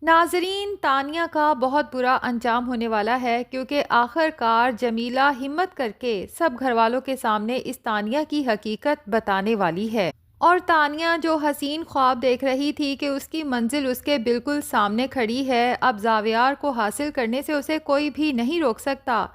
ناظرین، تانیہ کا بہت برا انجام ہونے والا ہے کیونکہ آخر کار جمیلہ ہمت کر کے سب گھر والوں کے سامنے اس تانیہ کی حقیقت بتانے والی ہے۔ اور تانیہ جو حسین خواب دیکھ رہی تھی کہ اس کی منزل اس کے بالکل سامنے کھڑی ہے، اب زاویار کو حاصل کرنے سے اسے کوئی بھی نہیں روک سکتا۔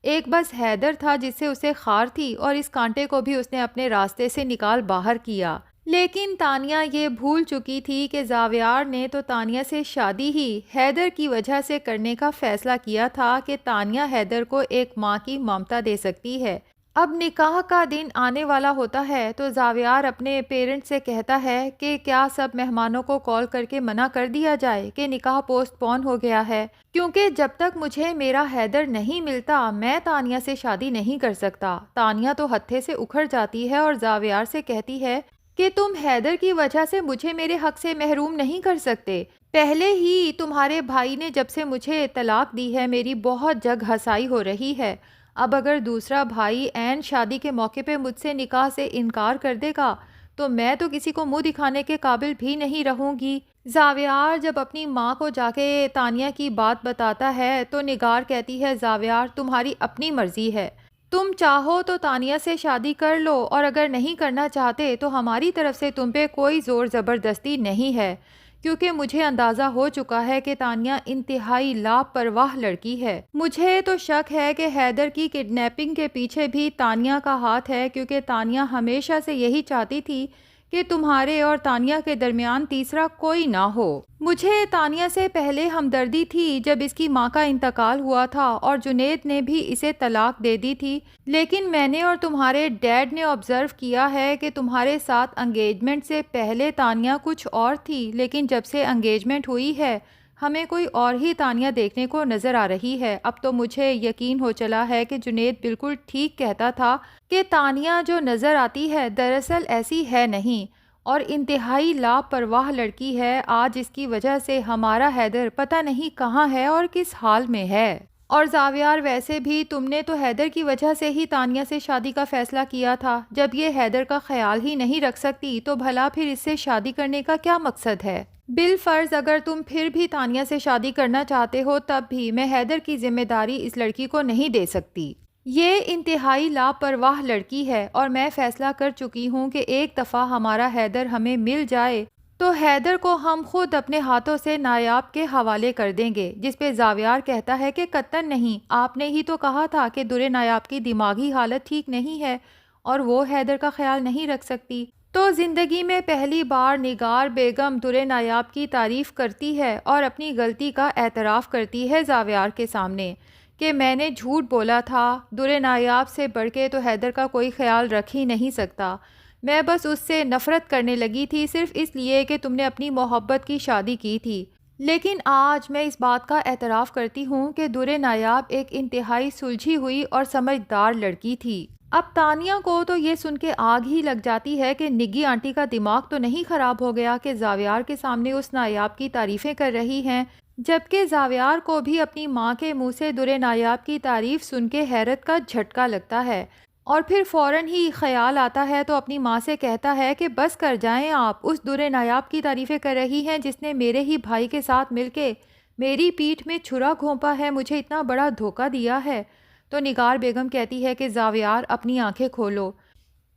ایک بس حیدر تھا جس سے اسے خار تھی، اور اس کانٹے کو بھی اس نے اپنے راستے سے نکال باہر کیا۔ لیکن تانیہ یہ بھول چکی تھی کہ زاویار نے تو تانیہ سے شادی ہی حیدر کی وجہ سے کرنے کا فیصلہ کیا تھا کہ تانیہ حیدر کو ایک ماں کی ممتا دے سکتی ہے۔ اب نکاح کا دن آنے والا ہوتا ہے تو زاویار اپنے پیرنٹ سے کہتا ہے کہ کیا سب مہمانوں کو کال کر کے منع کر دیا جائے کہ نکاح پوسٹ پون ہو گیا ہے، کیونکہ جب تک مجھے میرا حیدر نہیں ملتا میں تانیہ سے شادی نہیں کر سکتا۔ تانیہ تو ہتھے سے اکھڑ جاتی ہے اور زاویار سے کہتی ہے کہ تم حیدر کی وجہ سے مجھے میرے حق سے محروم نہیں کر سکتے۔ پہلے ہی تمہارے بھائی نے جب سے مجھے طلاق دی ہے میری بہت جگ ہسائی ہو رہی ہے۔ اب اگر دوسرا بھائی عین شادی کے موقع پہ مجھ سے نکاح سے انکار کر دے گا تو میں تو کسی کو منہ دکھانے کے قابل بھی نہیں رہوں گی۔ زاویار جب اپنی ماں کو جا کے تانیہ کی بات بتاتا ہے تو نگار کہتی ہے زاویار تمہاری اپنی مرضی ہے، تم چاہو تو تانیہ سے شادی کر لو، اور اگر نہیں کرنا چاہتے تو ہماری طرف سے تم پہ کوئی زور زبردستی نہیں ہے، کیونکہ مجھے اندازہ ہو چکا ہے کہ تانیہ انتہائی لاپرواہ لڑکی ہے۔ مجھے تو شک ہے کہ حیدر کی کڈنیپنگ کے پیچھے بھی تانیہ کا ہاتھ ہے، کیونکہ تانیہ ہمیشہ سے یہی چاہتی تھی کہ تمہارے اور تانیہ کے درمیان تیسرا کوئی نہ ہو۔ مجھے تانیہ سے پہلے ہمدردی تھی جب اس کی ماں کا انتقال ہوا تھا اور جنید نے بھی اسے طلاق دے دی تھی، لیکن میں نے اور تمہارے ڈیڈ نے آبزرو کیا ہے کہ تمہارے ساتھ انگیجمنٹ سے پہلے تانیہ کچھ اور تھی، لیکن جب سے انگیجمنٹ ہوئی ہے ہمیں کوئی اور ہی تانیہ دیکھنے کو نظر آ رہی ہے۔ اب تو مجھے یقین ہو چلا ہے کہ جنید بالکل ٹھیک کہتا تھا کہ تانیہ جو نظر آتی ہے دراصل ایسی ہے نہیں، اور انتہائی لاپرواہ لڑکی ہے۔ آج اس کی وجہ سے ہمارا حیدر پتہ نہیں کہاں ہے اور کس حال میں ہے۔ اور زاویار ویسے بھی تم نے تو حیدر کی وجہ سے ہی تانیہ سے شادی کا فیصلہ کیا تھا، جب یہ حیدر کا خیال ہی نہیں رکھ سکتی تو بھلا پھر اس سے شادی کرنے کا کیا مقصد ہے؟ بالفرض اگر تم پھر بھی تانیہ سے شادی کرنا چاہتے ہو تب بھی میں حیدر کی ذمہ داری اس لڑکی کو نہیں دے سکتی۔ یہ انتہائی لاپرواہ لڑکی ہے، اور میں فیصلہ کر چکی ہوں کہ ایک دفعہ ہمارا حیدر ہمیں مل جائے تو حیدر کو ہم خود اپنے ہاتھوں سے نایاب کے حوالے کر دیں گے۔ جس پہ زاویار کہتا ہے کہ قطعاً نہیں، آپ نے ہی تو کہا تھا کہ درِ نایاب کی دماغی حالت ٹھیک نہیں ہے اور وہ حیدر کا خیال نہیں رکھ سکتی۔ تو زندگی میں پہلی بار نگار بیگم درِ نایاب کی تعریف کرتی ہے اور اپنی غلطی کا اعتراف کرتی ہے زاویار کے سامنے کہ میں نے جھوٹ بولا تھا، درِ نایاب سے بڑھ کے تو حیدر کا کوئی خیال رکھ ہی نہیں سکتا، میں بس اس سے نفرت کرنے لگی تھی صرف اس لیے کہ تم نے اپنی محبت کی شادی کی تھی۔ لیکن آج میں اس بات کا اعتراف کرتی ہوں کہ درِ نایاب ایک انتہائی سلجھی ہوئی اور سمجھدار لڑکی تھی۔ اب تانیہ کو تو یہ سن کے آگ ہی لگ جاتی ہے کہ نگی آنٹی کا دماغ تو نہیں خراب ہو گیا کہ زاویار کے سامنے اس نایاب کی تعریفیں کر رہی ہیں، جبکہ زاویار کو بھی اپنی ماں کے منہ سے درِ نایاب کی تعریف سن کے حیرت کا جھٹکا لگتا ہے، اور پھر فوراً ہی خیال آتا ہے تو اپنی ماں سے کہتا ہے کہ بس کر جائیں، آپ اس درِ نایاب کی تعریفیں کر رہی ہیں جس نے میرے ہی بھائی کے ساتھ مل کے میری پیٹھ میں چھرا گھونپا ہے، مجھے اتنا بڑا دھوکہ دیا ہے۔ تو نگار بیگم کہتی ہے کہ زاویار اپنی آنکھیں کھولو،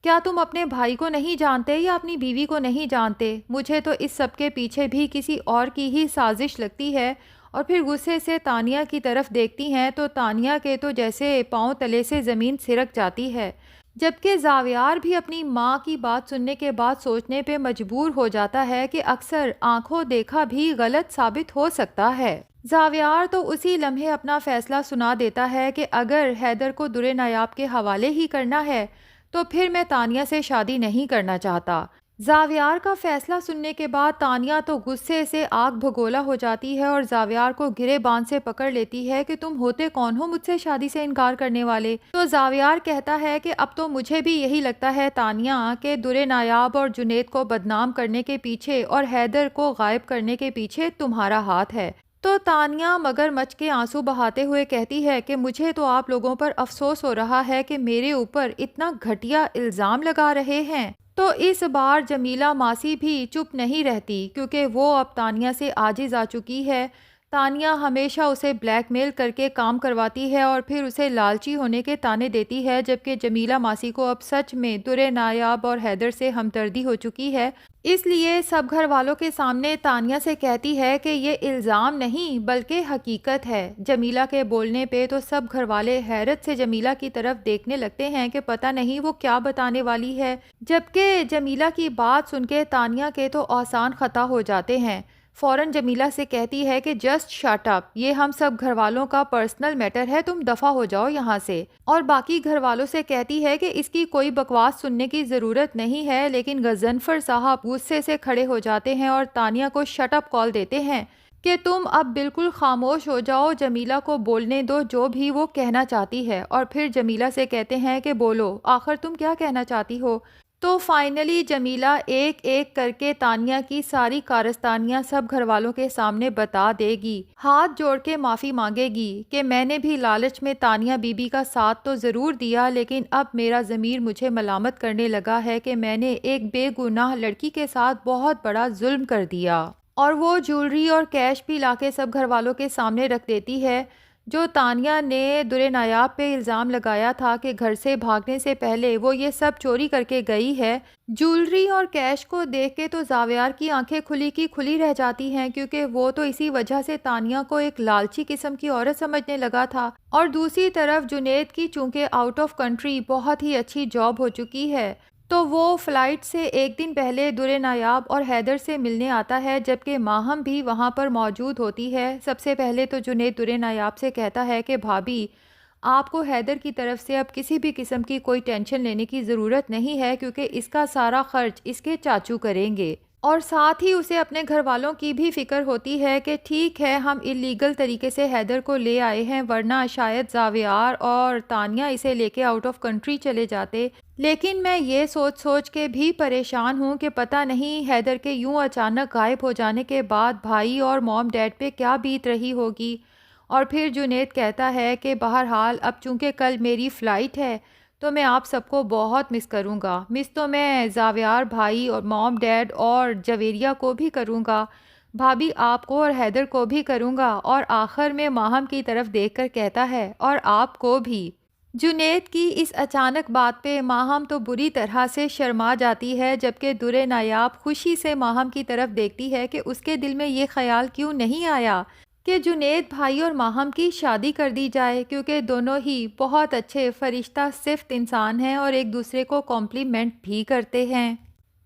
کیا تم اپنے بھائی کو نہیں جانتے یا اپنی بیوی کو نہیں جانتے؟ مجھے تو اس سب کے پیچھے بھی کسی اور کی ہی سازش لگتی ہے۔ اور پھر غصے سے تانیہ کی طرف دیکھتی ہیں تو تانیہ کے تو جیسے پاؤں تلے سے زمین سرک جاتی ہے، جبکہ زاویار بھی اپنی ماں کی بات سننے کے بعد سوچنے پہ مجبور ہو جاتا ہے کہ اکثر آنکھوں دیکھا بھی غلط ثابت ہو سکتا ہے۔ زاویار تو اسی لمحے اپنا فیصلہ سنا دیتا ہے کہ اگر حیدر کو درِ نایاب کے حوالے ہی کرنا ہے تو پھر میں تانیہ سے شادی نہیں کرنا چاہتا۔ زاویار کا فیصلہ سننے کے بعد تانیہ تو غصے سے آگ بھگولا ہو جاتی ہے اور زاویار کو گرے باندھ سے پکڑ لیتی ہے کہ تم ہوتے کون ہو مجھ سے شادی سے انکار کرنے والے؟ تو زاویار کہتا ہے کہ اب تو مجھے بھی یہی لگتا ہے تانیہ کہ درِ نایاب اور جنید کو بدنام کرنے کے پیچھے اور حیدر کو غائب کرنے کے پیچھے تمہارا ہاتھ ہے۔ تو تانیہ مگر مچ کے آنسو بہاتے ہوئے کہتی ہے کہ مجھے تو آپ لوگوں پر افسوس ہو رہا ہے کہ میرے اوپر اتنا گھٹیا الزام لگا رہے ہیں۔ تو اس بار جمیلہ ماسی بھی چپ نہیں رہتی کیونکہ وہ اب تانیہ سے عاجز آ چکی ہے۔ تانیہ ہمیشہ اسے بلیک میل کر کے کام کرواتی ہے اور پھر اسے لالچی ہونے کے طعنے دیتی ہے، جبکہ جمیلہ ماسی کو اب سچ میں درِ نایاب اور حیدر سے ہمدردی ہو چکی ہے۔ اس لیے سب گھر والوں کے سامنے تانیہ سے کہتی ہے کہ یہ الزام نہیں بلکہ حقیقت ہے۔ جمیلہ کے بولنے پہ تو سب گھر والے حیرت سے جمیلہ کی طرف دیکھنے لگتے ہیں کہ پتہ نہیں وہ کیا بتانے والی ہے، جبکہ جمیلہ کی بات سن کے تانیہ کے تو آسان خطا ہو جاتے ہیں۔ فوراً جمیلہ سے کہتی ہے کہ جسٹ شٹ اپ، یہ ہم سب گھر والوں کا پرسنل میٹر ہے، تم دفع ہو جاؤ یہاں سے۔ اور باقی گھر والوں سے کہتی ہے کہ اس کی کوئی بکواس سننے کی ضرورت نہیں ہے، لیکن غضنفر صاحب غصے سے کھڑے ہو جاتے ہیں اور تانیہ کو شٹ اپ کال دیتے ہیں کہ تم اب بالکل خاموش ہو جاؤ، جمیلہ کو بولنے دو جو بھی وہ کہنا چاہتی ہے۔ اور پھر جمیلہ سے کہتے ہیں کہ بولو، آخر تم کیا کہنا چاہتی ہو؟ تو فائنلی جمیلہ ایک ایک کر کے تانیہ کی ساری کارستانیاں سب گھر والوں کے سامنے بتا دے گی، ہاتھ جوڑ کے معافی مانگے گی کہ میں نے بھی لالچ میں تانیہ بی بی کا ساتھ تو ضرور دیا، لیکن اب میرا ضمیر مجھے ملامت کرنے لگا ہے کہ میں نے ایک بے گناہ لڑکی کے ساتھ بہت بڑا ظلم کر دیا۔ اور وہ جولری اور کیش بھی لا کے سب گھر والوں کے سامنے رکھ دیتی ہے جو تانیہ نے درِ نایاب پہ الزام لگایا تھا کہ گھر سے بھاگنے سے پہلے وہ یہ سب چوری کر کے گئی ہے۔ جولری اور کیش کو دیکھ کے تو زاویار کی آنکھیں کھلی کی کھلی رہ جاتی ہیں، کیونکہ وہ تو اسی وجہ سے تانیہ کو ایک لالچی قسم کی عورت سمجھنے لگا تھا۔ اور دوسری طرف جنید کی چونکہ آؤٹ آف کنٹری بہت ہی اچھی جاب ہو چکی ہے، تو وہ فلائٹ سے ایک دن پہلے درِ نایاب اور حیدر سے ملنے آتا ہے، جبکہ ماہم بھی وہاں پر موجود ہوتی ہے۔ سب سے پہلے تو جنید درِ نایاب سے کہتا ہے کہ بھابی، آپ کو حیدر کی طرف سے اب کسی بھی قسم کی کوئی ٹینشن لینے کی ضرورت نہیں ہے، کیونکہ اس کا سارا خرچ اس کے چاچو کریں گے۔ اور ساتھ ہی اسے اپنے گھر والوں کی بھی فکر ہوتی ہے کہ ٹھیک ہے ہم اللیگل طریقے سے حیدر کو لے آئے ہیں، ورنہ شاید زاویار اور تانیہ اسے لے کے آؤٹ آف کنٹری چلے جاتے، لیکن میں یہ سوچ سوچ کے بھی پریشان ہوں کہ پتہ نہیں حیدر کے یوں اچانک غائب ہو جانے کے بعد بھائی اور موم ڈیڈ پہ کیا بیت رہی ہوگی۔ اور پھر جنید کہتا ہے کہ بہرحال اب چونکہ کل میری فلائٹ ہے تو میں آپ سب کو بہت مس کروں گا، مس تو میں زاویار بھائی اور موم ڈیڈ اور جویریہ کو بھی کروں گا، بھابی آپ کو اور حیدر کو بھی کروں گا، اور آخر میں ماہم کی طرف دیکھ کر کہتا ہے اور آپ کو بھی۔ جنید کی اس اچانک بات پہ ماہم تو بری طرح سے شرما جاتی ہے، جبکہ درِ نایاب خوشی سے ماہم کی طرف دیکھتی ہے کہ اس کے دل میں یہ خیال کیوں نہیں آیا کہ جنید بھائی اور ماہم کی شادی کر دی جائے، کیونکہ دونوں ہی بہت اچھے فرشتہ صفت انسان ہیں اور ایک دوسرے کو کمپلیمنٹ بھی کرتے ہیں۔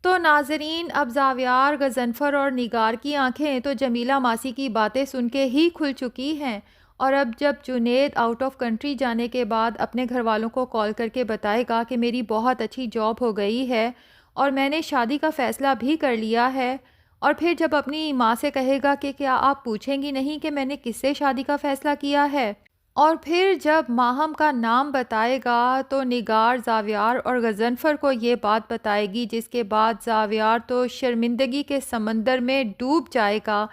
تو ناظرین، اب زاویار، غضنفر اور نگار کی آنکھیں تو جمیلہ ماسی کی باتیں سن کے ہی کھل چکی ہیں، اور اب جب جنید آؤٹ آف کنٹری جانے کے بعد اپنے گھر والوں کو کال کر کے بتائے گا کہ میری بہت اچھی جاب ہو گئی ہے اور میں نے شادی کا فیصلہ بھی کر لیا ہے، اور پھر جب اپنی ماں سے کہے گا کہ کیا آپ پوچھیں گی نہیں کہ میں نے کس سے شادی کا فیصلہ کیا ہے، اور پھر جب ماہم کا نام بتائے گا تو نگار زاویار اور غضنفر کو یہ بات بتائے گی، جس کے بعد زاویار تو شرمندگی کے سمندر میں ڈوب جائے گا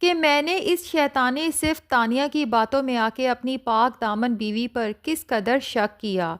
کہ میں نے اس شیطانی صرف تانیہ کی باتوں میں آ کے اپنی پاک دامن بیوی پر کس قدر شک کیا۔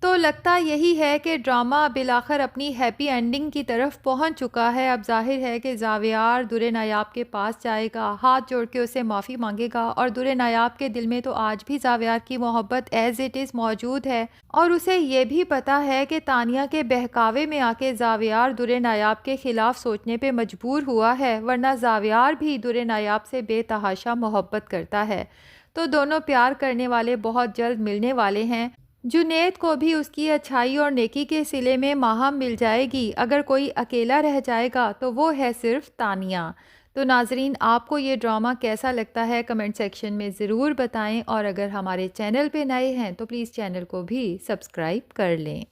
تو لگتا یہی ہے کہ ڈرامہ بالآخر اپنی ہیپی اینڈنگ کی طرف پہنچ چکا ہے۔ اب ظاہر ہے کہ زاویار درِ نایاب کے پاس جائے گا، ہاتھ جوڑ کے اسے معافی مانگے گا، اور درِ نایاب کے دل میں تو آج بھی زاویار کی محبت ایز اٹ از موجود ہے، اور اسے یہ بھی پتا ہے کہ تانیہ کے بہکاوے میں آ کے زاویار درِ نایاب کے خلاف سوچنے پہ مجبور ہوا ہے، ورنہ زاویار بھی درِ نایاب سے بے تحاشا محبت کرتا ہے۔ تو دونوں پیار کرنے والے بہت جلد ملنے والے ہیں۔ جنید کو بھی اس کی اچھائی اور نیکی کے صلے میں ماہم مل جائے گی، اگر کوئی اکیلا رہ جائے گا تو وہ ہے صرف تانیہ۔ تو ناظرین، آپ کو یہ ڈرامہ کیسا لگتا ہے کمنٹ سیکشن میں ضرور بتائیں، اور اگر ہمارے چینل پہ نئے ہیں تو پلیز چینل کو بھی سبسکرائب کر لیں۔